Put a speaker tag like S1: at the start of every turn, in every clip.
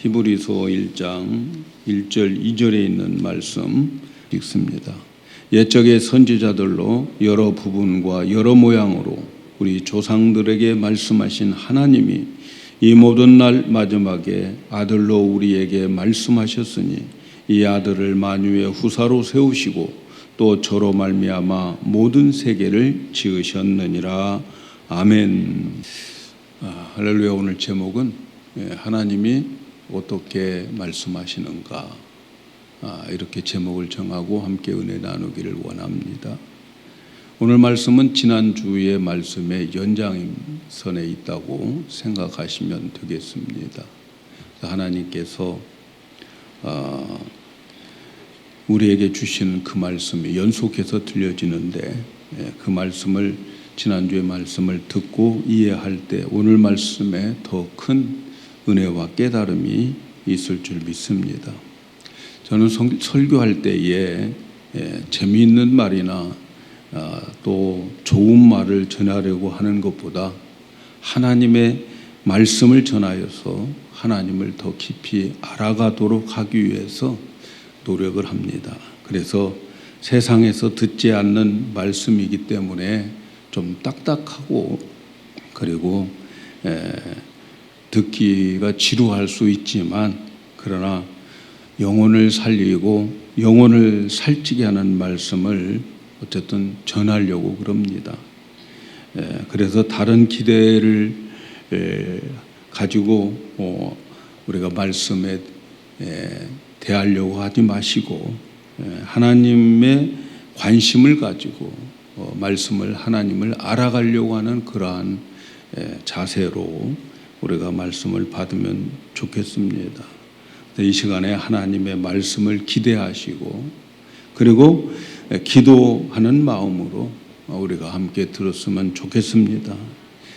S1: 히브리서 1장 1절 2절에 있는 말씀 읽습니다. 옛적의 선지자들로 여러 부분과 여러 모양으로 우리 조상들에게 말씀하신 하나님이 이 모든 날 마지막에 아들로 우리에게 말씀하셨으니 이 아들을 만유의 후사로 세우시고 또 저로 말미암아 모든 세계를 지으셨느니라. 아멘. 할렐루야. 오늘 제목은 하나님이 어떻게 말씀하시는가, 이렇게 제목을 정하고 함께 은혜 나누기를 원합니다. 오늘 말씀은 지난주의 말씀의 연장선에 있다고 생각하시면 되겠습니다. 하나님께서 우리에게 주시는 그 말씀이 연속해서 들려지는데, 그 말씀을 지난주의 말씀을 듣고 이해할 때 오늘 말씀에 더 큰 은혜와 깨달음이 있을 줄 믿습니다. 저는 설교할 때에 재미있는 말이나 또 좋은 말을 전하려고 하는 것보다 하나님의 말씀을 전하여서 하나님을 더 깊이 알아가도록 하기 위해서 노력을 합니다. 그래서 세상에서 듣지 않는 말씀이기 때문에 좀 딱딱하고 그리고 듣기가 지루할 수 있지만, 그러나 영혼을 살리고 영혼을 살찌게 하는 말씀을 어쨌든 전하려고 그럽니다. 그래서 다른 기대를 가지고 우리가 말씀에 대하려고 하지 마시고 하나님의 관심을 가지고 말씀을, 하나님을 알아가려고 하는 그러한 자세로 우리가 말씀을 받으면 좋겠습니다. 이 시간에 하나님의 말씀을 기대하시고 그리고 기도하는 마음으로 우리가 함께 들었으면 좋겠습니다.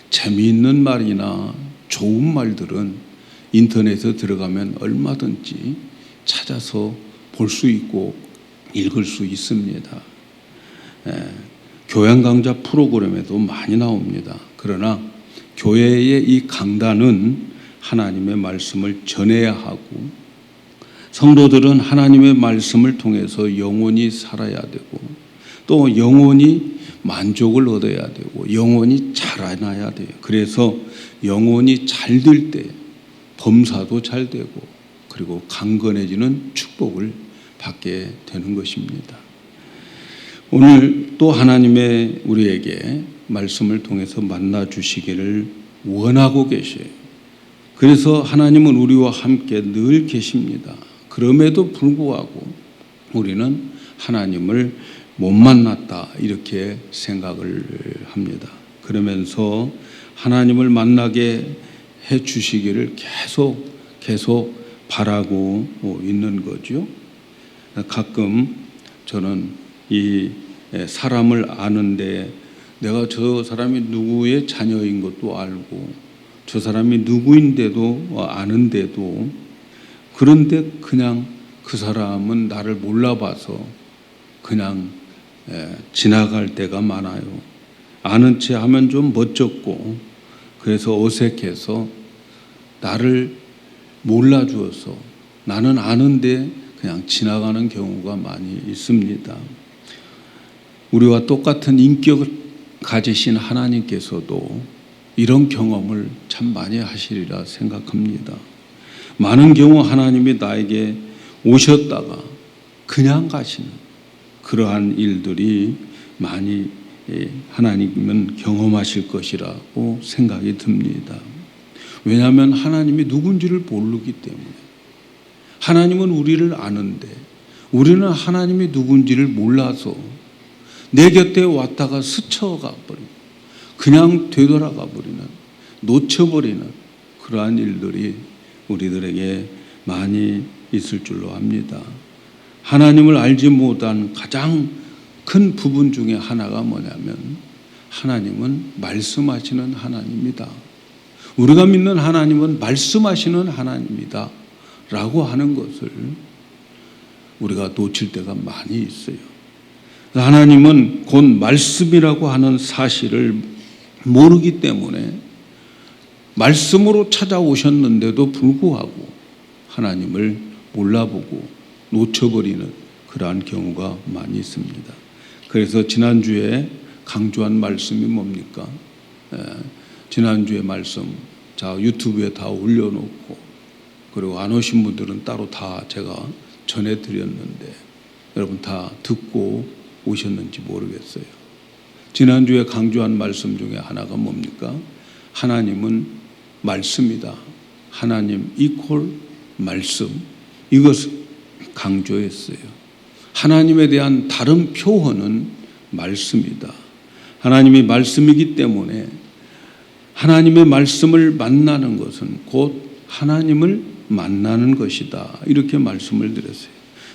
S1: 재미있는 말이나 좋은 말들은 인터넷에 들어가면 얼마든지 찾아서 볼 수 있고 읽을 수 있습니다. 교양 강좌 프로그램에도 많이 나옵니다. 그러나 교회의 이 강단은 하나님의 말씀을 전해야 하고, 성도들은 하나님의 말씀을 통해서 영혼이 살아야 되고, 또 영혼이 만족을 얻어야 되고, 영혼이 자라나야 돼요. 그래서 영혼이 잘 될 때 범사도 잘 되고, 그리고 강건해지는 축복을 받게 되는 것입니다. 오늘 또 하나님의 우리에게 말씀을 통해서 만나 주시기를 원하고 계셔요. 그래서 하나님은 우리와 함께 늘 계십니다. 그럼에도 불구하고 우리는 하나님을 못 만났다, 이렇게 생각을 합니다. 그러면서 하나님을 만나게 해 주시기를 계속 바라고 있는 거죠. 가끔 저는 이 사람을 아는데 내가 저 사람이 누구의 자녀인 것도 알고 저 사람이 누구인데도 아는데도, 그런데 그냥 그 사람은 나를 몰라봐서 그냥 지나갈 때가 많아요. 아는 체 하면 좀 멋쩍고 그래서 어색해서 나를 몰라주어서 나는 아는데 그냥 지나가는 경우가 많이 있습니다. 우리와 똑같은 인격을 가지신 하나님께서도 이런 경험을 참 많이 하시리라 생각합니다. 많은 경우 하나님이 나에게 오셨다가 그냥 가시는 그러한 일들이 많이 하나님은 경험하실 것이라고 생각이 듭니다. 왜냐하면 하나님이 누군지를 모르기 때문에. 하나님은 우리를 아는데 우리는 하나님이 누군지를 몰라서 내 곁에 왔다가 스쳐가 버리고 그냥 되돌아가 버리는, 놓쳐버리는 그러한 일들이 우리들에게 많이 있을 줄로 압니다. 하나님을 알지 못한 가장 큰 부분 중에 하나가 뭐냐면 하나님은 말씀하시는 하나님이다. 우리가 믿는 하나님은 말씀하시는 하나님이다 라고 하는 것을 우리가 놓칠 때가 많이 있어요. 하나님은 곧 말씀이라고 하는 사실을 모르기 때문에 말씀으로 찾아오셨는데도 불구하고 하나님을 몰라보고 놓쳐버리는 그러한 경우가 많이 있습니다. 그래서 지난주에 강조한 말씀이 뭡니까? 지난주에 말씀 유튜브에 다 올려놓고 그리고 안 오신 분들은 따로 다 제가 전해드렸는데 여러분 다 듣고 오셨는지 모르겠어요. 지난주에 강조한 말씀 중에 하나가 뭡니까? 하나님은 말씀이다. 하나님 이퀄 말씀, 이것을 강조했어요. 하나님에 대한 다른 표현은 말씀이다. 하나님이 말씀이기 때문에 하나님의 말씀을 만나는 것은 곧 하나님을 만나는 것이다. 이렇게 말씀을 드렸어요.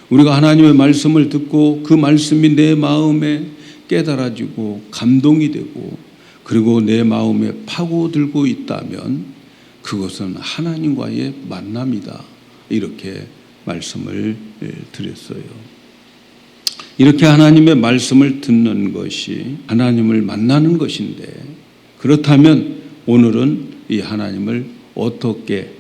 S1: 우리가 하나님의 말씀을 듣고 그 말씀이 내 마음에 깨달아지고 감동이 되고 그리고 내 마음에 파고들고 있다면 그것은 하나님과의 만남이다. 이렇게 말씀을 드렸어요. 이렇게 하나님의 말씀을 듣는 것이 하나님을 만나는 것인데 그렇다면 오늘은 이 하나님을 어떻게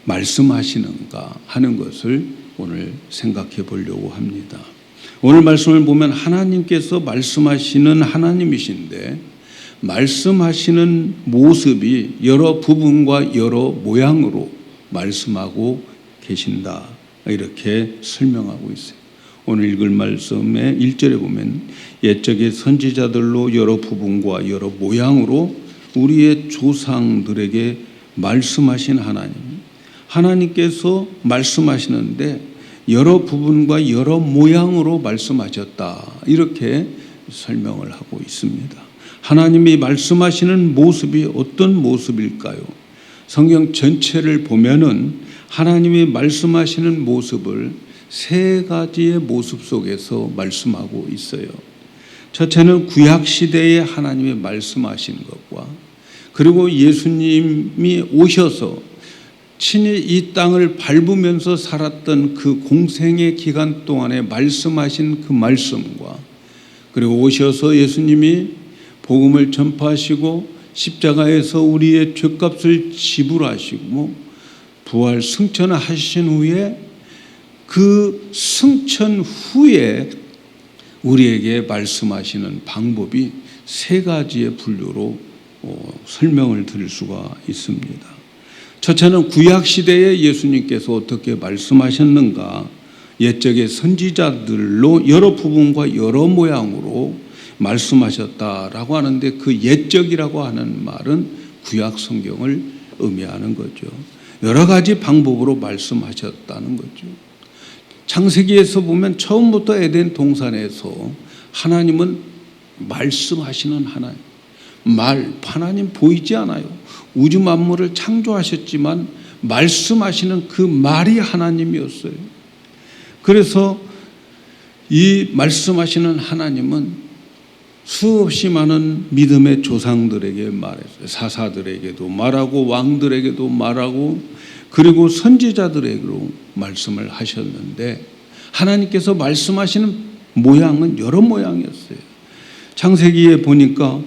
S1: 말씀하시는가 하는 것을 오늘 생각해 보려고 합니다. 오늘 말씀을 보면 하나님께서 말씀하시는 하나님이신데 말씀하시는 모습이 여러 부분과 여러 모양으로 말씀하고 계신다. 이렇게 설명하고 있어요. 오늘 읽을 말씀의 1절에 보면 옛적의 선지자들로 여러 부분과 여러 모양으로 우리의 조상들에게 말씀하신 하나님. 하나님께서 말씀하시는데 여러 부분과 여러 모양으로 말씀하셨다. 이렇게 설명을 하고 있습니다. 하나님이 말씀하시는 모습이 어떤 모습일까요? 성경 전체를 보면은 하나님이 말씀하시는 모습을 세 가지의 모습 속에서 말씀하고 있어요. 첫째는 구약시대에 하나님이 말씀하신 것과 그리고 예수님이 오셔서 친히 이 땅을 밟으면서 살았던 그 공생의 기간 동안에 말씀하신 그 말씀과 그리고 오셔서 예수님이 복음을 전파하시고 십자가에서 우리의 죄값을 지불하시고 부활 승천하신 후에 그 승천 후에 우리에게 말씀하시는 방법이 세 가지의 분류로 설명을 드릴 수가 있습니다. 첫째는 구약시대에 예수님께서 어떻게 말씀하셨는가, 옛적의 선지자들로 여러 부분과 여러 모양으로 말씀하셨다라고 하는데 그 옛적이라고 하는 말은 구약 성경을 의미하는 거죠. 여러 가지 방법으로 말씀하셨다는 거죠. 창세기에서 보면 처음부터 에덴 동산에서 하나님은 말씀하시는 하나님. 하나님 보이지 않아요. 우주 만물을 창조하셨지만 말씀하시는 그 말이 하나님이었어요. 그래서 이 말씀하시는 하나님은 수없이 많은 믿음의 조상들에게 말했어요. 사사들에게도 말하고 왕들에게도 말하고 그리고 선지자들에게로 말씀을 하셨는데 하나님께서 말씀하시는 모양은 여러 모양이었어요. 창세기에 보니까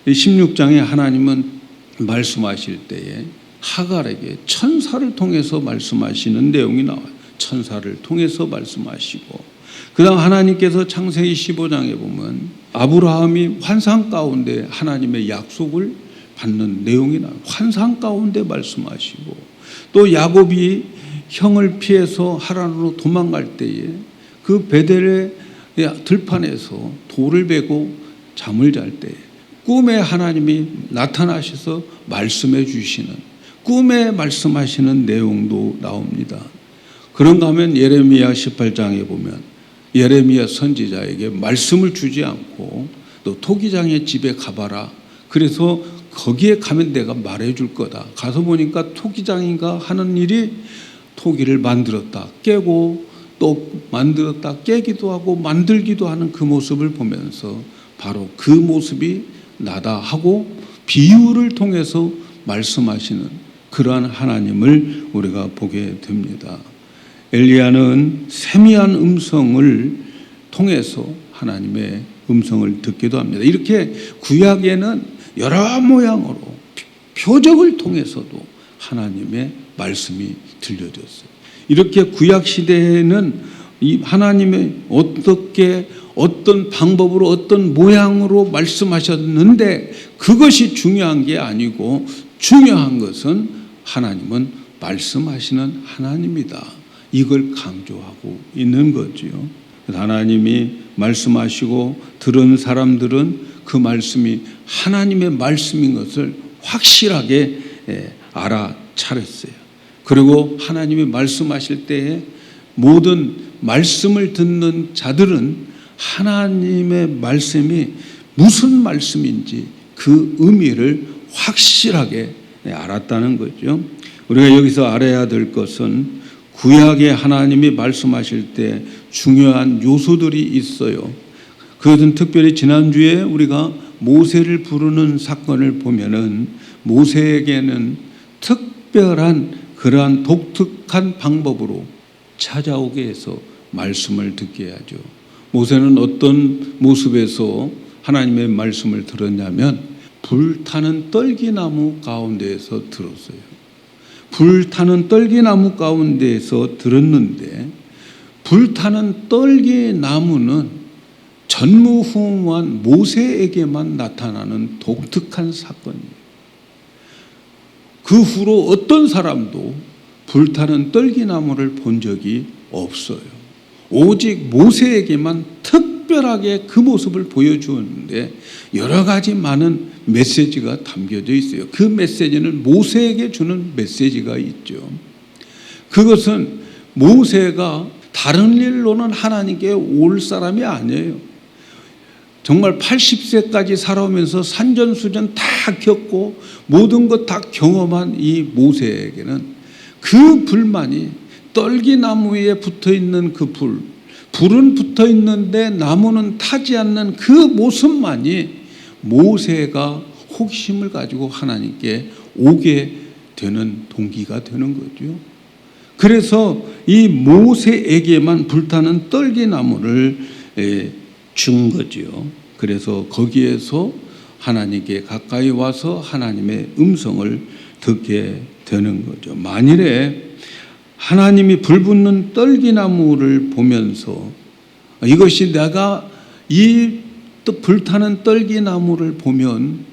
S1: 16장에 하나님은 말씀하실 때에 하갈에게 천사를 통해서 말씀하시는 내용이 나와요. 천사를 통해서 말씀하시고 그 다음 하나님께서 창세기 15장에 보면 아브라함이 환상 가운데 하나님의 약속을 받는 내용이 나와요. 환상 가운데 말씀하시고 또 야곱이 형을 피해서 하란으로 도망갈 때에 그 베델의 들판에서 돌을 베고 잠을 잘 때에 꿈에 하나님이 나타나셔서 말씀해 주시는 꿈에 말씀하시는 내용도 나옵니다. 그런가 하면 예레미야 18장에 보면 예레미야 선지자에게 말씀을 주지 않고 너 토기장의 집에 가봐라. 그래서 거기에 가면 내가 말해줄 거다. 가서 보니까 토기장인가 하는 일이 토기를 만들었다 깨고 또 만들었다 깨기도 하고 만들기도 하는 그 모습을 보면서 바로 그 모습이 나다 하고 비유를 통해서 말씀하시는 그러한 하나님을 우리가 보게 됩니다. 엘리야는 세미한 음성을 통해서 하나님의 음성을 듣기도 합니다. 이렇게 구약에는 여러 모양으로 표적을 통해서도 하나님의 말씀이 들려줬어요. 이렇게 구약 시대에는 이 하나님의 어떤 방법으로 어떤 모양으로 말씀하셨는데 그것이 중요한 게 아니고 중요한 것은 하나님은 말씀하시는 하나님이다. 이걸 강조하고 있는 거지요. 하나님이 말씀하시고 들은 사람들은 그 말씀이 하나님의 말씀인 것을 확실하게 알아차렸어요. 그리고 하나님이 말씀하실 때에 모든 말씀을 듣는 자들은 하나님의 말씀이 무슨 말씀인지 그 의미를 확실하게 알았다는 거죠. 우리가 여기서 알아야 될 것은 구약에 하나님이 말씀하실 때 중요한 요소들이 있어요. 그것은 특별히 지난주에 우리가 모세를 부르는 사건을 보면은 모세에게는 특별한 그러한 독특한 방법으로 찾아오게 해서 말씀을 듣게 하죠. 모세는 어떤 모습에서 하나님의 말씀을 들었냐면 불타는 떨기나무 가운데에서 들었어요. 불타는 떨기나무 가운데에서 들었는데 불타는 떨기나무는 전무후무한 모세에게만 나타나는 독특한 사건이에요. 그 후로 어떤 사람도 불타는 떨기나무를 본 적이 없어요. 오직 모세에게만 특별하게 그 모습을 보여주었는데 여러 가지 많은 메시지가 담겨져 있어요. 그 메시지는 모세에게 주는 메시지가 있죠. 그것은 모세가 다른 일로는 하나님께 올 사람이 아니에요. 정말 80세까지 살아오면서 산전수전 다 겪고 모든 것 다 경험한 이 모세에게는 그 불만이 떨기나무 위에 붙어있는 그 불은 붙어있는데 나무는 타지 않는 그 모습만이 모세가 호기심을 가지고 하나님께 오게 되는 동기가 되는 거죠. 그래서 이 모세에게만 불타는 떨기나무를 준 거죠. 그래서 거기에서 하나님께 가까이 와서 하나님의 음성을 듣게 되는 거죠. 만일에 하나님이 불붙는 떨기나무를 보면서 이것이 내가 이 불타는 떨기나무를 보면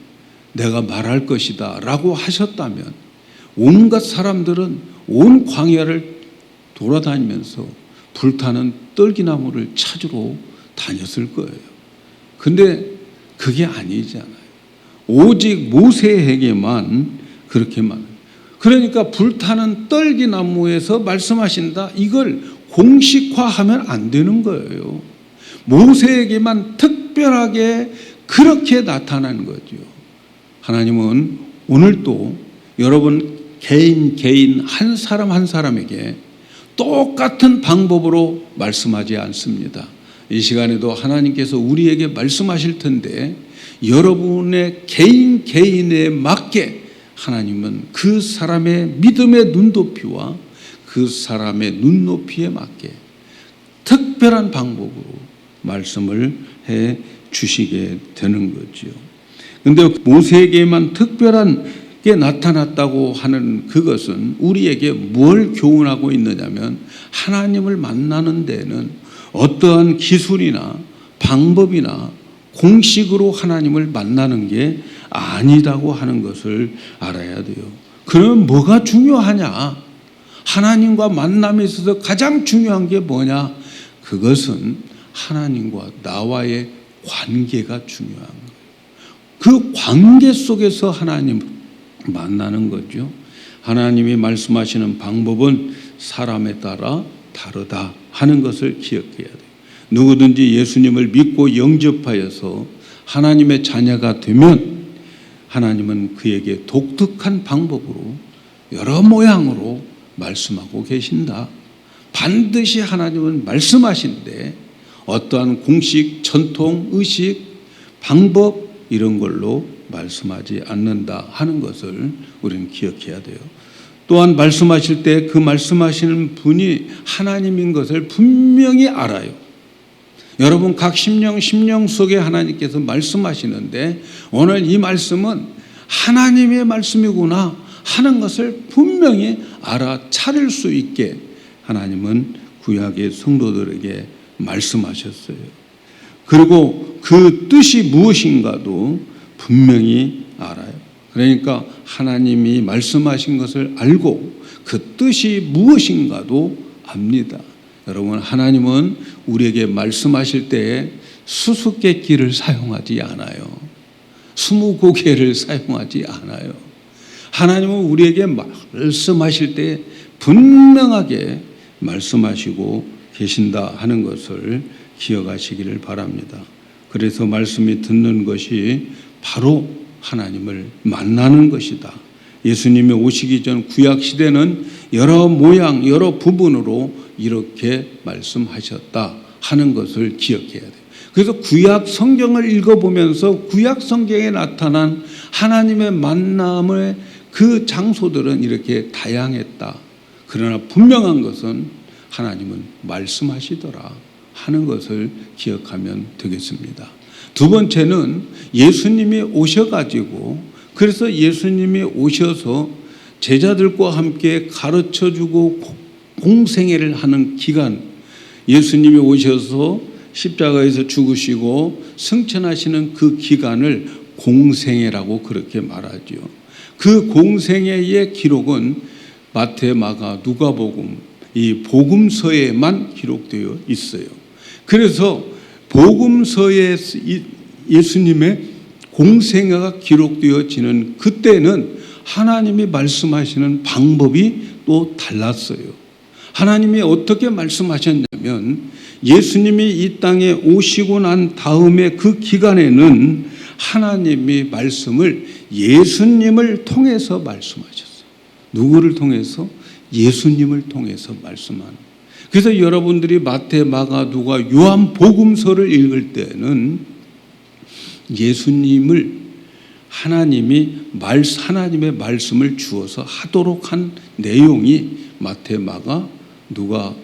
S1: 내가 말할 것이다 라고 하셨다면 온갖 사람들은 온 광야를 돌아다니면서 불타는 떨기나무를 찾으러 다녔을 거예요. 근데 그게 아니잖아요. 오직 모세에게만 그렇게만. 그러니까 불타는 떨기나무에서 말씀하신다. 이걸 공식화하면 안 되는 거예요. 모세에게만 특별하게 그렇게 나타나는 거죠. 하나님은 오늘도 여러분 개인 한 사람 한 사람에게 똑같은 방법으로 말씀하지 않습니다. 이 시간에도 하나님께서 우리에게 말씀하실 텐데 여러분의 개인에 맞게 하나님은 그 사람의 믿음의 눈높이와 그 사람의 눈높이에 맞게 특별한 방법으로 말씀을 해 주시게 되는 거죠. 그런데 모세에게만 특별한 게 나타났다고 하는 그것은 우리에게 뭘 교훈하고 있느냐면 하나님을 만나는 데는 어떠한 기술이나 방법이나 공식으로 하나님을 만나는 게 아니라고 하는 것을 알아야 돼요. 그러면 뭐가 중요하냐? 하나님과 만남에 있어서 가장 중요한 게 뭐냐? 그것은 하나님과 나와의 관계가 중요한 거예요. 그 관계 속에서 하나님 만나는 거죠. 하나님이 말씀하시는 방법은 사람에 따라 다르다 하는 것을 기억해야 돼요. 누구든지 예수님을 믿고 영접하여서 하나님의 자녀가 되면 하나님은 그에게 독특한 방법으로 여러 모양으로 말씀하고 계신다. 반드시 하나님은 말씀하신데 어떠한 공식, 전통, 의식, 방법 이런 걸로 말씀하지 않는다 하는 것을 우리는 기억해야 돼요. 또한 말씀하실 때 그 말씀하시는 분이 하나님인 것을 분명히 알아요. 여러분 각 심령 속에 하나님께서 말씀하시는데 오늘 이 말씀은 하나님의 말씀이구나 하는 것을 분명히 알아차릴 수 있게 하나님은 구약의 성도들에게 말씀하셨어요. 그리고 그 뜻이 무엇인가도 분명히 알아요. 그러니까 하나님이 말씀하신 것을 알고 그 뜻이 무엇인가도 압니다. 여러분, 하나님은 우리에게 말씀하실 때에 수수께끼를 사용하지 않아요. 스무고개를 사용하지 않아요. 하나님은 우리에게 말씀하실 때 분명하게 말씀하시고 계신다 하는 것을 기억하시기를 바랍니다. 그래서 말씀이 듣는 것이 바로 하나님을 만나는 것이다. 예수님이 오시기 전 구약 시대는 여러 모양, 여러 부분으로 이렇게 말씀하셨다 하는 것을 기억해야 돼요. 그래서 구약 성경을 읽어보면서 구약 성경에 나타난 하나님의 만남의 그 장소들은 이렇게 다양했다. 그러나 분명한 것은 하나님은 말씀하시더라 하는 것을 기억하면 되겠습니다. 두 번째는 예수님이 오셔가지고, 그래서 예수님이 오셔서 제자들과 함께 가르쳐주고 공생애를 하는 기간, 예수님이 오셔서 십자가에서 죽으시고 승천하시는 그 기간을 공생애라고 그렇게 말하죠. 그 공생애의 기록은 마태, 마가, 누가복음, 이 복음서에만 기록되어 있어요. 그래서 복음서에 예수님의 공생애가 기록되어지는 그때는 하나님이 말씀하시는 방법이 또 달랐어요. 하나님이 어떻게 말씀하셨냐면, 예수님이 이 땅에 오시고 난 다음에 그 기간에는 하나님이 말씀을 예수님을 통해서 말씀하셨어요. 누구를 통해서? 예수님을 통해서 말씀하는. 그래서 여러분들이 마태, 마가, 누가, 요한 복음서를 읽을 때는 예수님을 하나님의 말씀을 주어서 하도록 한 내용이 마태, 마가, 누가,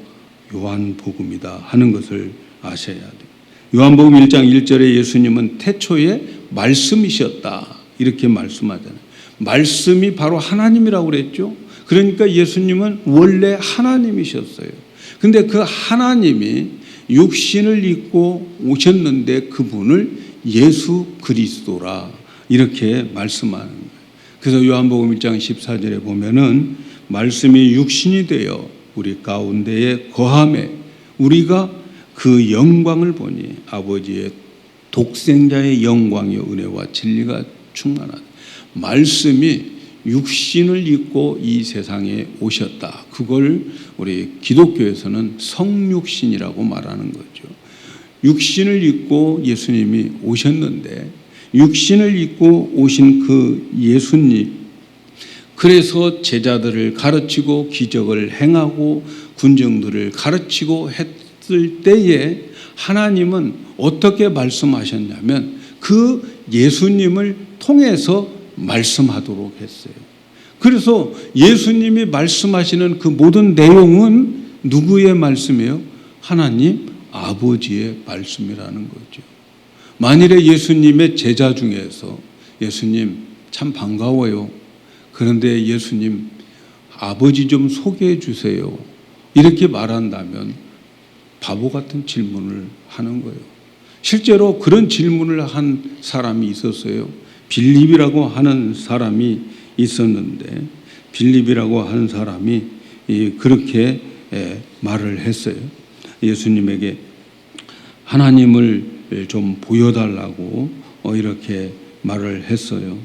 S1: 요한 복음이다 하는 것을 아셔야 돼요. 요한복음 1장 1절에 예수님은 태초에 말씀이셨다 이렇게 말씀하잖아요. 말씀이 바로 하나님이라고 그랬죠. 그러니까 예수님은 원래 하나님이셨어요. 근데 그 하나님이 육신을 입고 오셨는데 그분을 예수 그리스도라 이렇게 말씀하는 거예요. 그래서 요한복음 1장 14절에 보면은 말씀이 육신이 되어 우리 가운데에 거함에 우리가 그 영광을 보니 아버지의 독생자의 영광이요 은혜와 진리가 충만하다. 말씀이 육신을 입고 이 세상에 오셨다. 그걸 우리 기독교에서는 성육신이라고 말하는 거죠. 육신을 입고 예수님이 오셨는데 육신을 입고 오신 그 예수님, 그래서 제자들을 가르치고 기적을 행하고 군정들을 가르치고 했을 때에 하나님은 어떻게 말씀하셨냐면 그 예수님을 통해서 말씀하도록 했어요. 그래서 예수님이 말씀하시는 그 모든 내용은 누구의 말씀이에요? 하나님 아버지의 말씀이라는 거죠. 만일에 예수님의 제자 중에서 예수님 참 반가워요. 그런데 예수님 아버지 좀 소개해 주세요. 이렇게 말한다면 바보 같은 질문을 하는 거예요. 실제로 그런 질문을 한 사람이 있었어요. 빌립이라고 하는 사람이 있었는데 빌립이라고 하는 사람이 그렇게 말을 했어요. 예수님에게 하나님을 좀 보여달라고 이렇게 말을 했어요.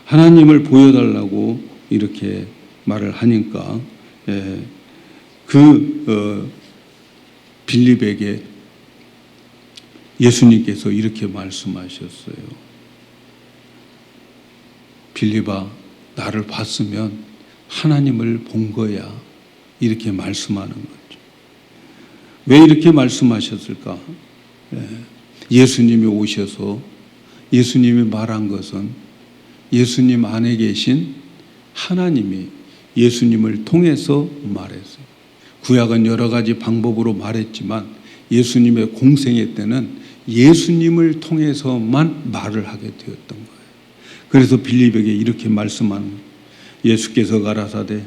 S1: 하나님을 보여달라고 이렇게 말을 하니까 빌립에게 예수님께서 이렇게 말씀하셨어요. 빌립아, 나를 봤으면 하나님을 본 거야. 이렇게 말씀하는 거죠. 왜 이렇게 말씀하셨을까? 예수님이 오셔서 예수님이 말한 것은 예수님 안에 계신 하나님이 예수님을 통해서 말했어요. 구약은 여러 가지 방법으로 말했지만 예수님의 공생애 때는 예수님을 통해서만 말을 하게 되었던 거예요. 그래서 빌립에게 이렇게 말씀하는 거예요. 예수께서 가라사대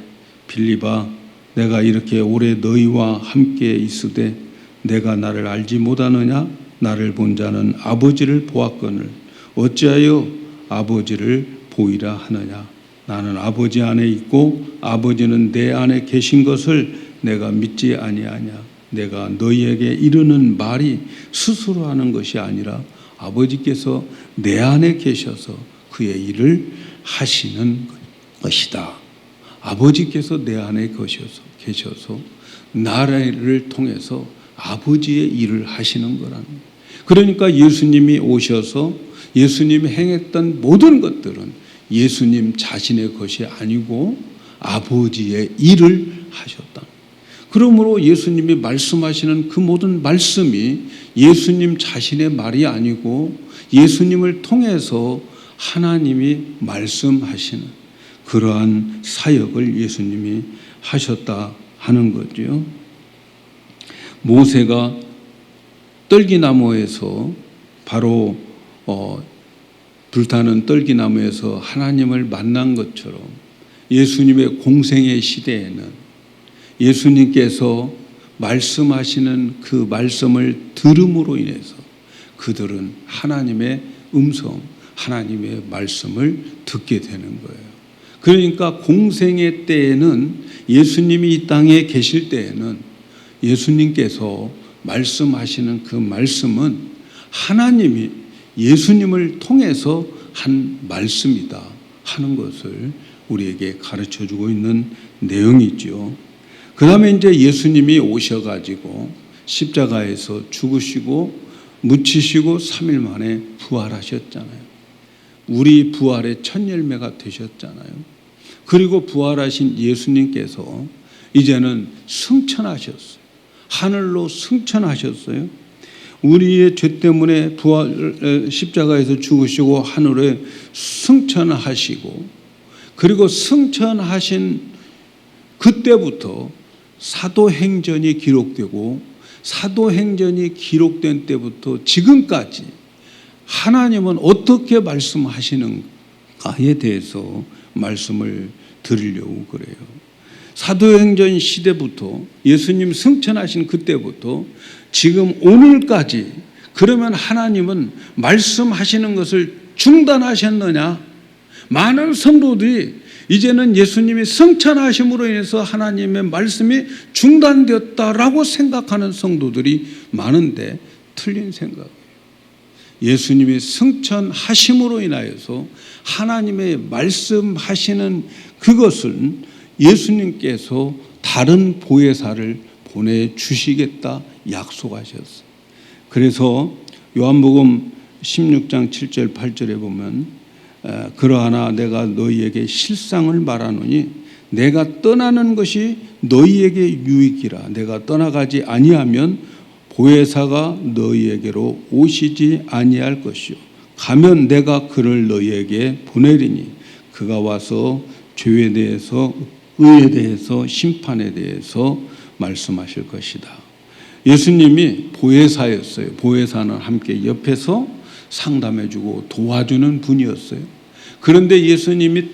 S1: 빌립아 내가 이렇게 오래 너희와 함께 있으되 내가 나를 알지 못하느냐? 나를 본 자는 아버지를 보았거늘 어찌하여 아버지를 보이라 하느냐? 나는 아버지 안에 있고 아버지는 내 안에 계신 것을 내가 믿지 아니하냐? 내가 너희에게 이르는 말이 스스로 하는 것이 아니라 아버지께서 내 안에 계셔서 그의 일을 하시는 것이다. 아버지께서 내 안에 계셔서 나를 통해서 아버지의 일을 하시는 거라는 거예요. 그러니까 예수님이 오셔서 예수님이 행했던 모든 것들은 예수님 자신의 것이 아니고 아버지의 일을 하셨다. 그러므로 예수님이 말씀하시는 그 모든 말씀이 예수님 자신의 말이 아니고 예수님을 통해서 하나님이 말씀하시는 그러한 사역을 예수님이 하셨다 하는 거죠. 모세가 떨기나무에서 바로 불타는 떨기나무에서 하나님을 만난 것처럼 예수님의 공생의 시대에는 예수님께서 말씀하시는 그 말씀을 들음으로 인해서 그들은 하나님의 음성, 하나님의 말씀을 듣게 되는 거예요. 그러니까 공생의 때에는 예수님이 이 땅에 계실 때에는 예수님께서 말씀하시는 그 말씀은 하나님이 예수님을 통해서 한 말씀이다 하는 것을 우리에게 가르쳐 주고 있는 내용이죠. 그 다음에 이제 예수님이 오셔가지고 십자가에서 죽으시고 묻히시고 3일 만에 부활하셨잖아요. 우리 부활의 첫 열매가 되셨잖아요. 그리고 부활하신 예수님께서 이제는 승천하셨어요. 하늘로 승천하셨어요. 우리의 죄 때문에 십자가에서 죽으시고 하늘에 승천하시고 그리고 승천하신 그때부터 사도행전이 기록되고 사도행전이 기록된 때부터 지금까지 하나님은 어떻게 말씀하시는가에 대해서 말씀을 드리려고 그래요. 사도행전 시대부터 예수님 승천하신 그때부터 지금 오늘까지 그러면 하나님은 말씀하시는 것을 중단하셨느냐? 많은 성도들이 이제는 예수님이 승천하심으로 인해서 하나님의 말씀이 중단되었다라고 생각하는 성도들이 많은데 틀린 생각이에요. 예수님이 승천하심으로 인하여서 하나님의 말씀하시는 그것은 예수님께서 다른 보혜사를 보내주시겠다 약속하셨어요. 그래서 요한복음 16장 7절 8절에 보면 그러하나 내가 너희에게 실상을 말하노니 내가 떠나는 것이 너희에게 유익이라. 내가 떠나가지 아니하면 보혜사가 너희에게로 오시지 아니할 것이요 가면 내가 그를 너희에게 보내리니 그가 와서 죄에 대해서 의에 대해서 심판에 대해서 말씀하실 것이다. 예수님이 보혜사였어요. 보혜사는 함께 옆에서 상담해주고 도와주는 분이었어요. 그런데 예수님이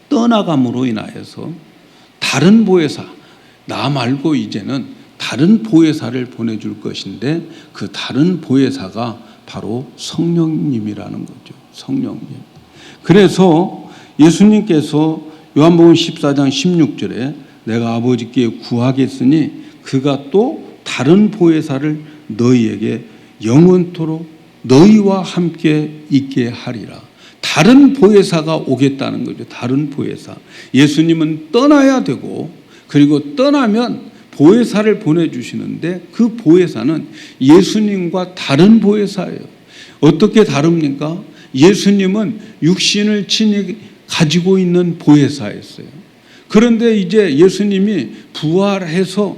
S1: 떠나감으로 인하여서 다른 보혜사, 나 말고 이제는 다른 보혜사를 보내줄 것인데 그 다른 보혜사가 바로 성령님이라는 거죠. 성령님. 그래서 예수님께서 요한복음 14장 16절에 내가 아버지께 구하겠으니 그가 또 다른 보혜사를 너희에게 영원토록 너희와 함께 있게 하리라. 다른 보혜사가 오겠다는 거죠. 다른 보혜사. 예수님은 떠나야 되고 그리고 떠나면 보혜사를 보내주시는데 그 보혜사는 예수님과 다른 보혜사예요. 어떻게 다릅니까? 예수님은 육신을 친히 가지고 있는 보혜사였어요. 그런데 이제 예수님이 부활해서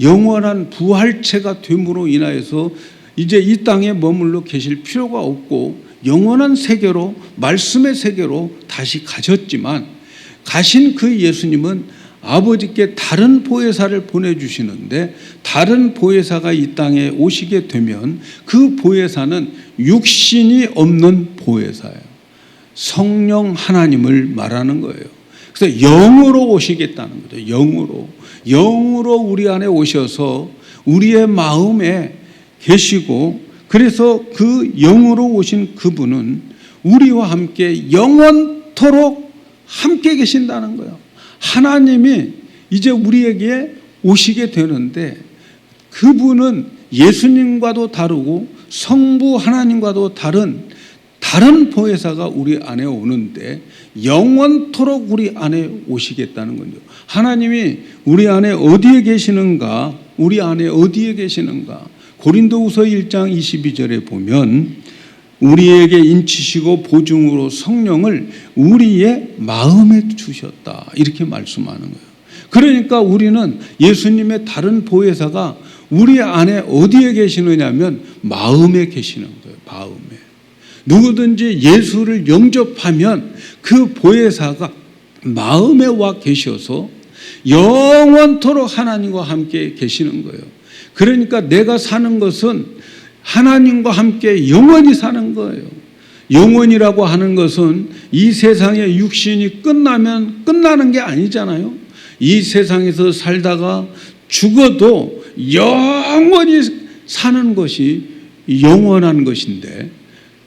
S1: 영원한 부활체가 됨으로 인하여서 이제 이 땅에 머물러 계실 필요가 없고 영원한 세계로 말씀의 세계로 다시 가셨지만 가신 그 예수님은 아버지께 다른 보혜사를 보내주시는데 다른 보혜사가 이 땅에 오시게 되면 그 보혜사는 육신이 없는 보혜사예요. 성령 하나님을 말하는 거예요. 그래서 영으로 오시겠다는 거죠. 영으로 우리 안에 오셔서 우리의 마음에 계시고, 그래서 그 영으로 오신 그분은 우리와 함께 영원토록 함께 계신다는 거예요. 하나님이 이제 우리에게 오시게 되는데, 그분은 예수님과도 다르고 성부 하나님과도 다른 보혜사가 우리 안에 오는데 영원토록 우리 안에 오시겠다는 거죠. 하나님이 우리 안에 어디에 계시는가? 우리 안에 어디에 계시는가? 고린도후서 1장 22절에 보면 우리에게 인치시고 보증으로 성령을 우리의 마음에 주셨다, 이렇게 말씀하는 거예요. 그러니까 우리는 예수님의 다른 보혜사가 우리 안에 어디에 계시느냐면 마음에 계시는 거예요. 마음에. 누구든지 예수를 영접하면 그 보혜사가 마음에 와 계셔서 영원토록 하나님과 함께 계시는 거예요. 그러니까 내가 사는 것은 하나님과 함께 영원히 사는 거예요. 영원이라고 하는 것은 이 세상의 육신이 끝나면 끝나는 게 아니잖아요. 이 세상에서 살다가 죽어도 영원히 사는 것이 영원한 것인데,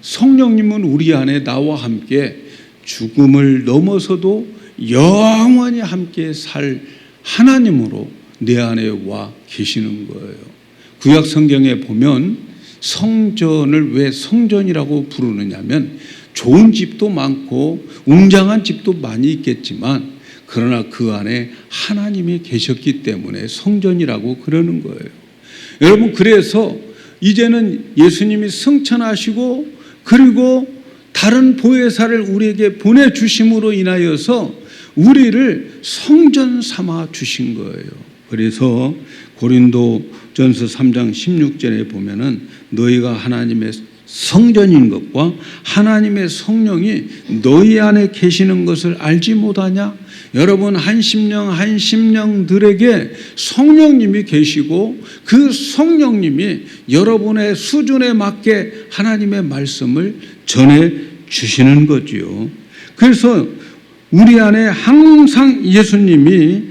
S1: 성령님은 우리 안에 나와 함께 죽음을 넘어서도 영원히 함께 살 하나님으로 내 안에 와 계시는 거예요. 구약 성경에 보면 성전을 왜 성전이라고 부르느냐면, 좋은 집도 많고 웅장한 집도 많이 있겠지만 그러나 그 안에 하나님이 계셨기 때문에 성전이라고 그러는 거예요. 여러분, 그래서 이제는 예수님이 승천하시고 그리고 다른 보혜사를 우리에게 보내주심으로 인하여서 우리를 성전 삼아 주신 거예요. 그래서 고린도전서 3장 16절에 보면은 너희가 하나님의 성전인 것과 하나님의 성령이 너희 안에 계시는 것을 알지 못하냐? 여러분, 한 심령들에게 성령님이 계시고 그 성령님이 여러분의 수준에 맞게 하나님의 말씀을 전해 주시는 거지요. 그래서 우리 안에 항상 예수님이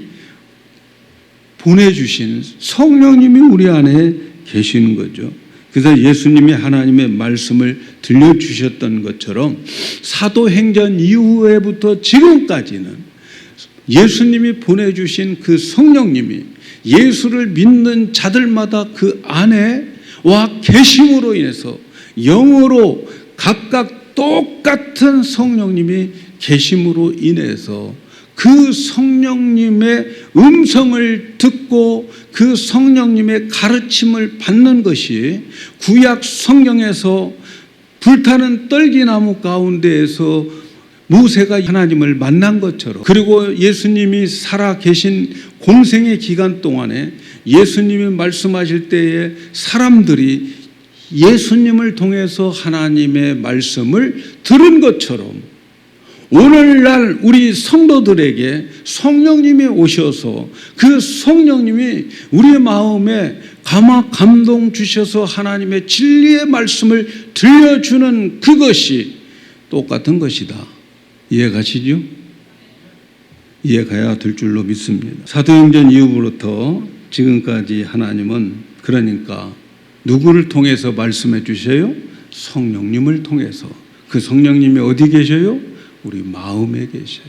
S1: 보내주신 성령님이 우리 안에 계시는 거죠. 그래서 예수님이 하나님의 말씀을 들려주셨던 것처럼 사도행전 이후에부터 지금까지는 예수님이 보내주신 그 성령님이 예수를 믿는 자들마다 그 안에 와 계심으로 인해서 영으로 각각 똑같은 성령님이 계심으로 인해서 그 성령님의 음성을 듣고 그 성령님의 가르침을 받는 것이 구약 성경에서 불타는 떨기나무 가운데에서 모세가 하나님을 만난 것처럼, 그리고 예수님이 살아 계신 공생의 기간 동안에 예수님이 말씀하실 때에 사람들이 예수님을 통해서 하나님의 말씀을 들은 것처럼 오늘날 우리 성도들에게 성령님이 오셔서 그 성령님이 우리의 마음에 감동 주셔서 하나님의 진리의 말씀을 들려주는 그것이 똑같은 것이다. 이해가시죠? 이해가야 될 줄로 믿습니다. 사도행전 이후부터 지금까지 하나님은 그러니까 누구를 통해서 말씀해 주셔요? 성령님을 통해서. 그 성령님이 어디 계셔요? 우리 마음에 계셔요.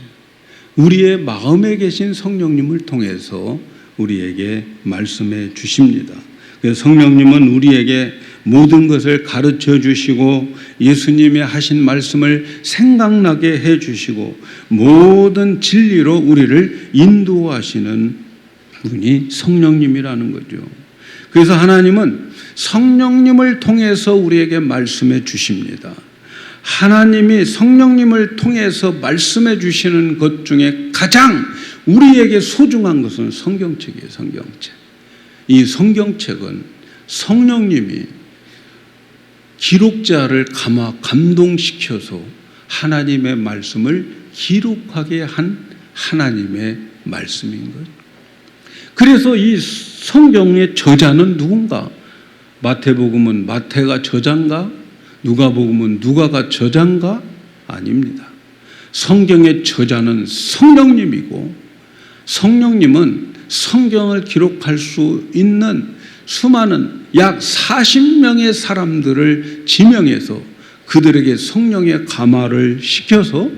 S1: 우리의 마음에 계신 성령님을 통해서 우리에게 말씀해 주십니다. 그래서 성령님은 우리에게 모든 것을 가르쳐 주시고 예수님이 하신 말씀을 생각나게 해 주시고 모든 진리로 우리를 인도하시는 분이 성령님이라는 거죠. 그래서 하나님은 성령님을 통해서 우리에게 말씀해 주십니다. 하나님이 성령님을 통해서 말씀해 주시는 것 중에 가장 우리에게 소중한 것은 성경책이에요. 성경책. 이 성경책은 성령님이 기록자를 감동시켜서 하나님의 말씀을 기록하게 한 하나님의 말씀인 거예요. 그래서 이 성경의 저자는 누군가? 마태복음은 마태가 저자인가? 누가복음은 누가가 저자인가? 아닙니다. 성경의 저자는 성령님이고, 성령님은 성경을 기록할 수 있는 수많은 약 40명의 사람들을 지명해서 그들에게 성령의 감화를 시켜서,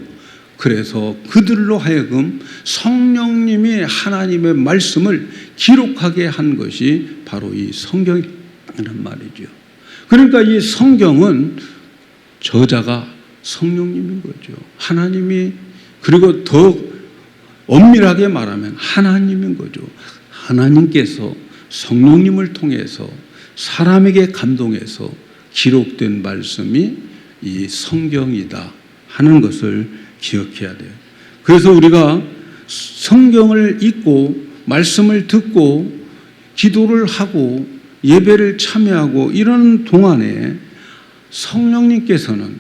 S1: 그래서 그들로 하여금 성령님이 하나님의 말씀을 기록하게 한 것이 바로 이 성경이라는 말이죠. 그러니까 이 성경은 저자가 성령님인 거죠. 하나님이, 그리고 더 엄밀하게 말하면 하나님인 거죠. 하나님께서 성령님을 통해서 사람에게 감동해서 기록된 말씀이 이 성경이다 하는 것을 기억해야 돼요. 그래서 우리가 성경을 읽고 말씀을 듣고 기도를 하고 예배를 참여하고 이런 동안에 성령님께서는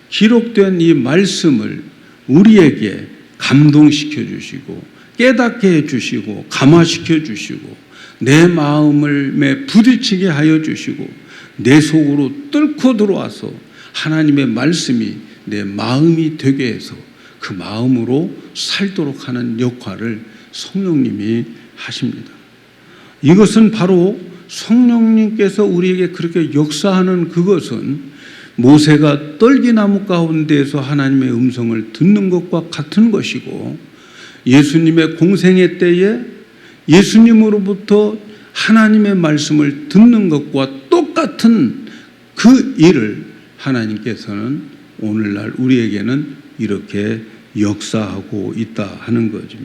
S1: 기록된 이 말씀을 우리에게 감동시켜 주시고 깨닫게 해 주시고 감화시켜 주시고 내 마음을 부딪히게 하여 주시고 내 속으로 뚫고 들어와서 하나님의 말씀이 내 마음이 되게 해서 그 마음으로 살도록 하는 역할을 성령님이 하십니다. 이것은 바로 성령님께서 우리에게 그렇게 역사하는 그것은 모세가 떨기나무 가운데에서 하나님의 음성을 듣는 것과 같은 것이고, 예수님의 공생애 때에 예수님으로부터 하나님의 말씀을 듣는 것과 똑같은 그 일을 하나님께서는 오늘날 우리에게는 이렇게 역사하고 있다 하는 거죠.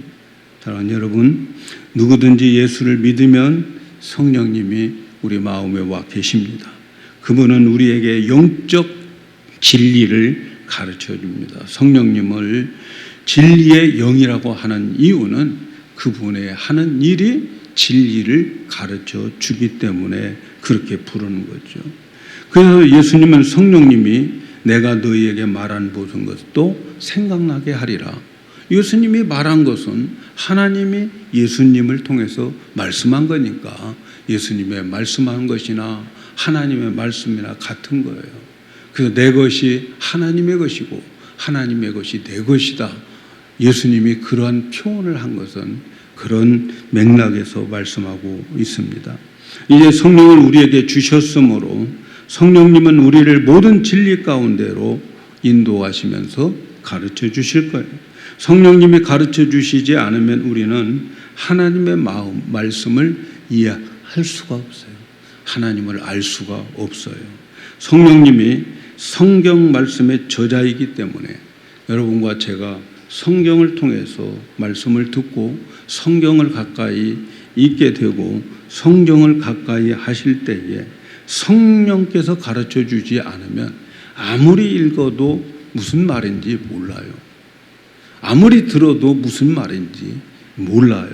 S1: 사랑하는 여러분, 누구든지 예수를 믿으면 성령님이 우리 마음에 와 계십니다. 그분은 우리에게 영적 진리를 가르쳐 줍니다. 성령님을 진리의 영이라고 하는 이유는 그분의 하는 일이 진리를 가르쳐 주기 때문에 그렇게 부르는 거죠. 그래서 예수님은 성령님이 내가 너희에게 말한 모든 것도 생각나게 하리라. 예수님이 말한 것은 하나님이 예수님을 통해서 말씀한 거니까 예수님의 말씀한 것이나 하나님의 말씀이나 같은 거예요. 그래서 내 것이 하나님의 것이고 하나님의 것이 내 것이다. 예수님이 그러한 표현을 한 것은 그런 맥락에서 말씀하고 있습니다. 이제 성령을 우리에게 주셨으므로 성령님은 우리를 모든 진리 가운데로 인도하시면서 가르쳐 주실 거예요. 성령님이 가르쳐 주시지 않으면 우리는 하나님의 마음, 말씀을 이해할 수가 없어요. 하나님을 알 수가 없어요. 성령님이 성경 말씀의 저자이기 때문에 여러분과 제가 성경을 통해서 말씀을 듣고 성경을 가까이 있게 되고 성경을 가까이 하실 때에 성령께서 가르쳐 주지 않으면 아무리 읽어도 무슨 말인지 몰라요. 아무리 들어도 무슨 말인지 몰라요.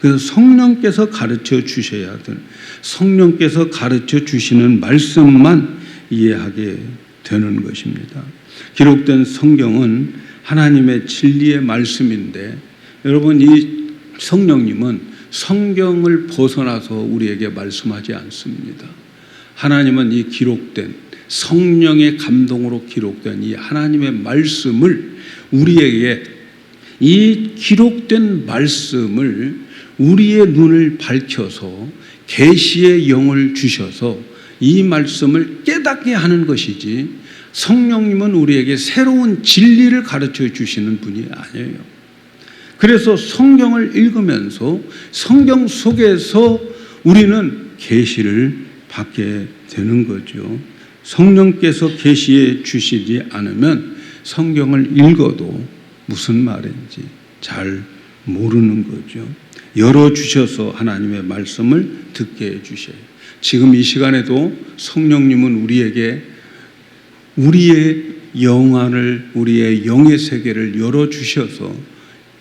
S1: 그래서 성령께서 가르쳐 주셔야 될, 성령께서 가르쳐 주시는 말씀만 이해하게 되는 것입니다. 기록된 성경은 하나님의 진리의 말씀인데, 여러분, 이 성령님은 성경을 벗어나서 우리에게 말씀하지 않습니다. 하나님은 이 기록된 성령의 감동으로 기록된 이 하나님의 말씀을 우리에게, 이 기록된 말씀을 우리의 눈을 밝혀서 계시의 영을 주셔서 이 말씀을 깨닫게 하는 것이지, 성령님은 우리에게 새로운 진리를 가르쳐 주시는 분이 아니에요. 그래서 성경을 읽으면서 성경 속에서 우리는 계시를 받게 되는 거죠. 성령께서 계시해 주시지 않으면 성경을 읽어도 무슨 말인지 잘 모르는 거죠. 열어주셔서 하나님의 말씀을 듣게 해주셔요. 지금 이 시간에도 성령님은 우리에게 우리의 영안을, 우리의 영의 세계를 열어주셔서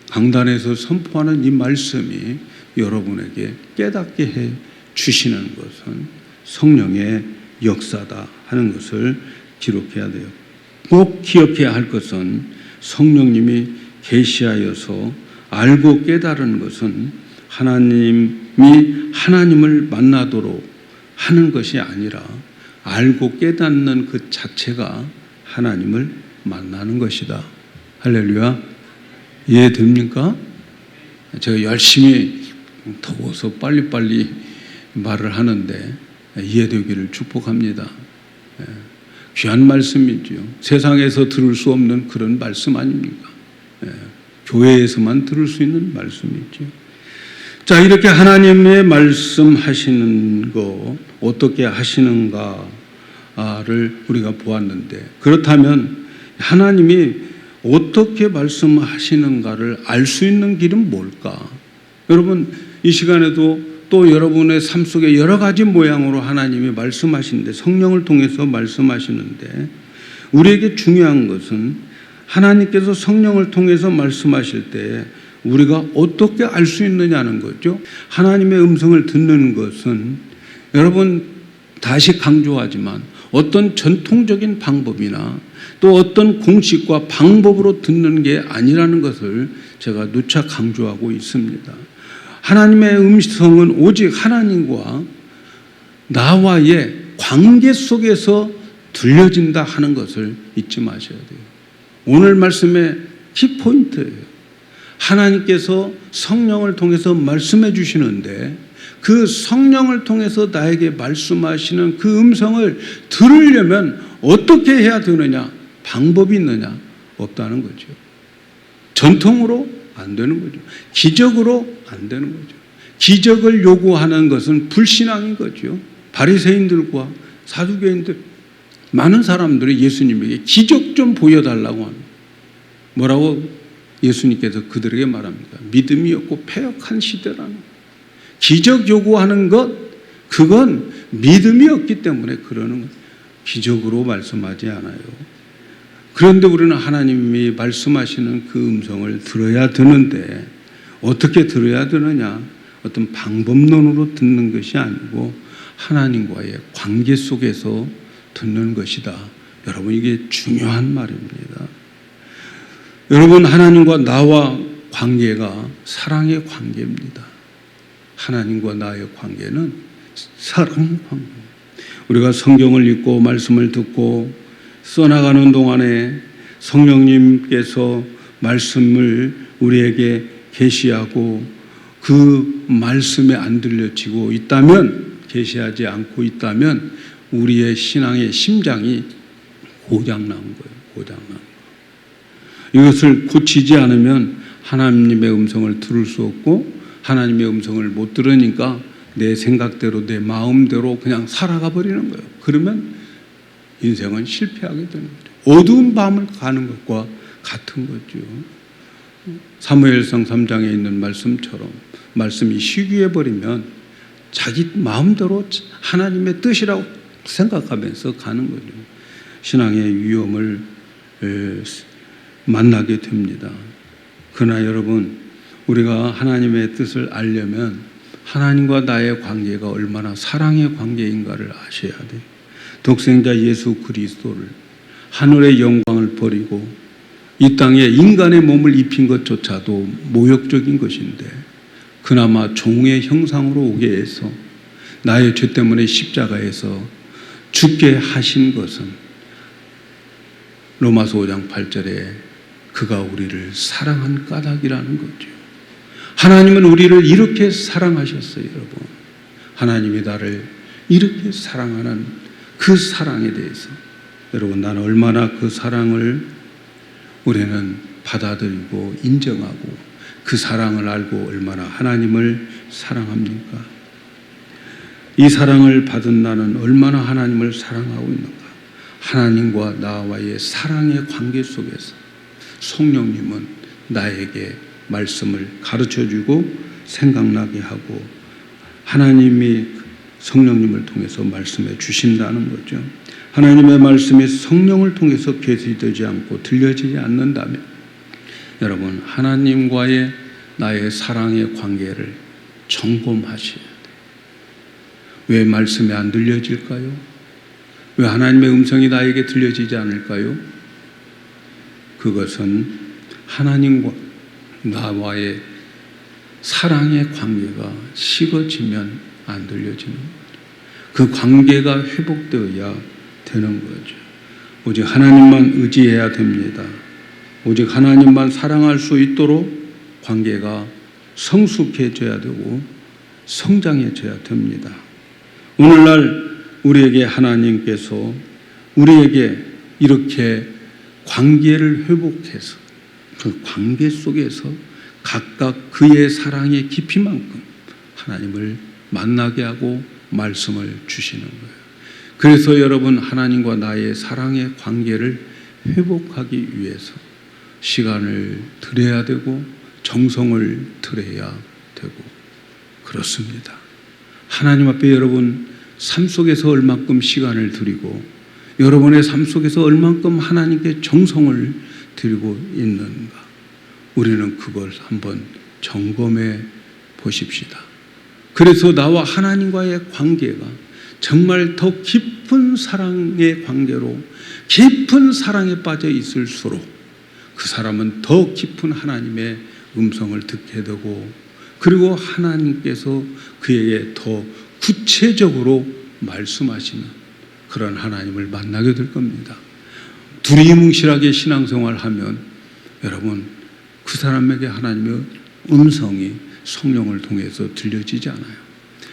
S1: 강단에서 선포하는 이 말씀이 여러분에게 깨닫게 해 주시는 것은 성령의 역사다 하는 것을 기록해야 돼요. 꼭 기억해야 할 것은 성령님이 계시하여서 알고 깨달은 것은 하나님이 하나님을 만나도록 하는 것이 아니라 알고 깨닫는 그 자체가 하나님을 만나는 것이다 할렐루야. 이해됩니까? 제가 열심히 더워서 빨리빨리 말을 하는데 이해되기를 축복합니다. 귀한 말씀이죠. 세상에서 들을 수 없는 그런 말씀 아닙니까? 교회에서만 들을 수 있는 말씀이죠. 자, 이렇게 하나님의 말씀하시는 거 어떻게 하시는가를 우리가 보았는데, 그렇다면 하나님이 어떻게 말씀하시는가를 알 수 있는 길은 뭘까? 여러분, 이 시간에도 또 여러분의 삶 속에 여러 가지 모양으로 하나님이 말씀하시는데, 성령을 통해서 말씀하시는데, 우리에게 중요한 것은 하나님께서 성령을 통해서 말씀하실 때 우리가 어떻게 알 수 있느냐는 거죠. 하나님의 음성을 듣는 것은, 여러분 다시 강조하지만 어떤 전통적인 방법이나 또 어떤 공식과 방법으로 듣는 게 아니라는 것을 제가 누차 강조하고 있습니다. 하나님의 음성은 오직 하나님과 나와의 관계 속에서 들려진다 하는 것을 잊지 마셔야 돼요. 오늘 말씀의 키포인트예요. 하나님께서 성령을 통해서 말씀해 주시는데, 그 성령을 통해서 나에게 말씀하시는 그 음성을 들으려면 어떻게 해야 되느냐? 방법이 있느냐? 없다는 거죠. 전통으로 안 되는 거죠. 기적으로 안 되는 거죠. 기적을 요구하는 것은 불신앙인 거죠. 바리새인들과 사두개인들, 많은 사람들이 예수님에게 기적 좀 보여달라고 합니다. 뭐라고 예수님께서 그들에게 말합니다. 믿음이 없고 패역한 시대라는 거예요. 기적 요구하는 것, 그건 믿음이 없기 때문에 그러는 거예요. 기적으로 말씀하지 않아요. 그런데 우리는 하나님이 말씀하시는 그 음성을 들어야 되는데, 어떻게 들어야 되느냐? 어떤 방법론으로 듣는 것이 아니고 하나님과의 관계 속에서 듣는 것이다. 여러분, 이게 중요한 말입니다. 여러분, 하나님과 나와 관계가 사랑의 관계입니다. 하나님과 나의 관계는 사랑의 관계입니다. 우리가 성경을 읽고 말씀을 듣고 써나가는 동안에 성령님께서 말씀을 우리에게 계시하고 그 말씀에 안 들려지고 있다면, 계시하지 않고 있다면 우리의 신앙의 심장이 고장난 거예요. 고장난 거예요. 이것을 고치지 않으면 하나님의 음성을 들을 수 없고, 하나님의 음성을 못 들으니까 내 생각대로 내 마음대로 그냥 살아가 버리는 거예요. 그러면 인생은 실패하게 되는 거죠. 어두운 밤을 가는 것과 같은 거죠. 사무엘상 3장에 있는 말씀처럼 말씀이 희귀해 버리면 자기 마음대로 하나님의 뜻이라고 생각하면서 가는 거죠. 신앙의 위험을 만나게 됩니다. 그러나 여러분, 우리가 하나님의 뜻을 알려면 하나님과 나의 관계가 얼마나 사랑의 관계인가를 아셔야 돼요. 독생자 예수 그리스도를, 하늘의 영광을 버리고 이 땅에 인간의 몸을 입힌 것조차도 모욕적인 것인데, 그나마 종의 형상으로 오게 해서 나의 죄 때문에 십자가에서 죽게 하신 것은 로마서 5장 8절에 그가 우리를 사랑한 까닭이라는 거죠. 하나님은 우리를 이렇게 사랑하셨어요, 여러분. 하나님이 나를 이렇게 사랑하는 그 사랑에 대해서, 여러분, 나는 얼마나 그 사랑을 우리는 받아들이고 인정하고 그 사랑을 알고 얼마나 하나님을 사랑합니까? 이 사랑을 받은 나는 얼마나 하나님을 사랑하고 있는가? 하나님과 나와의 사랑의 관계 속에서 성령님은 나에게 말씀을 가르쳐주고 생각나게 하고 하나님이 성령님을 통해서 말씀해 주신다는 거죠. 하나님의 말씀이 성령을 통해서 계시되지 않고 들려지지 않는다면, 여러분, 하나님과의 나의 사랑의 관계를 점검하셔야 돼요. 왜 말씀이 안 들려질까요? 왜 하나님의 음성이 나에게 들려지지 않을까요? 그것은 하나님과 나와의 사랑의 관계가 식어지면 안 들려지는 거예요. 그 관계가 회복되어야 되는 거죠. 오직 하나님만 의지해야 됩니다. 오직 하나님만 사랑할 수 있도록 관계가 성숙해져야 되고 성장해져야 됩니다. 오늘날 우리에게 하나님께서 우리에게 이렇게 관계를 회복해서 그 관계 속에서 각각 그의 사랑의 깊이만큼 하나님을 만나게 하고 말씀을 주시는 거예요. 그래서 여러분, 하나님과 나의 사랑의 관계를 회복하기 위해서 시간을 들여야 되고 정성을 들여야 되고 그렇습니다. 하나님 앞에 여러분 삶 속에서 얼만큼 시간을 들이고 여러분의 삶 속에서 얼만큼 하나님께 정성을 드리고 있는가, 우리는 그걸 한번 점검해 보십시다. 그래서 나와 하나님과의 관계가 정말 더 깊은 사랑의 관계로 깊은 사랑에 빠져 있을수록 그 사람은 더 깊은 하나님의 음성을 듣게 되고, 그리고 하나님께서 그에게 더 구체적으로 말씀하시는 그런 하나님을 만나게 될 겁니다. 두리뭉실하게 신앙생활하면 여러분, 그 사람에게 하나님의 음성이 성령을 통해서 들려지지 않아요.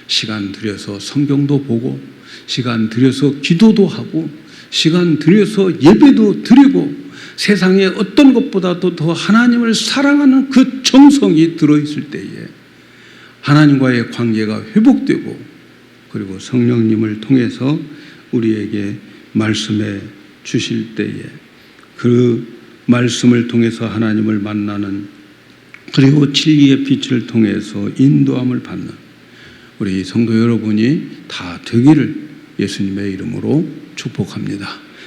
S1: 시간 들여서 성경도 보고, 시간 들여서 기도도 하고, 시간 들여서 예배도 드리고, 세상의 어떤 것보다도 더 하나님을 사랑하는 그 정성이 들어있을 때에 하나님과의 관계가 회복되고, 그리고 성령님을 통해서 우리에게 말씀해 주실 때에 그 말씀을 통해서 하나님을 만나는, 그리고 진리의 빛을 통해서 인도함을 받는 우리 성도 여러분이 다 되기를 예수님의 이름으로 축복합니다.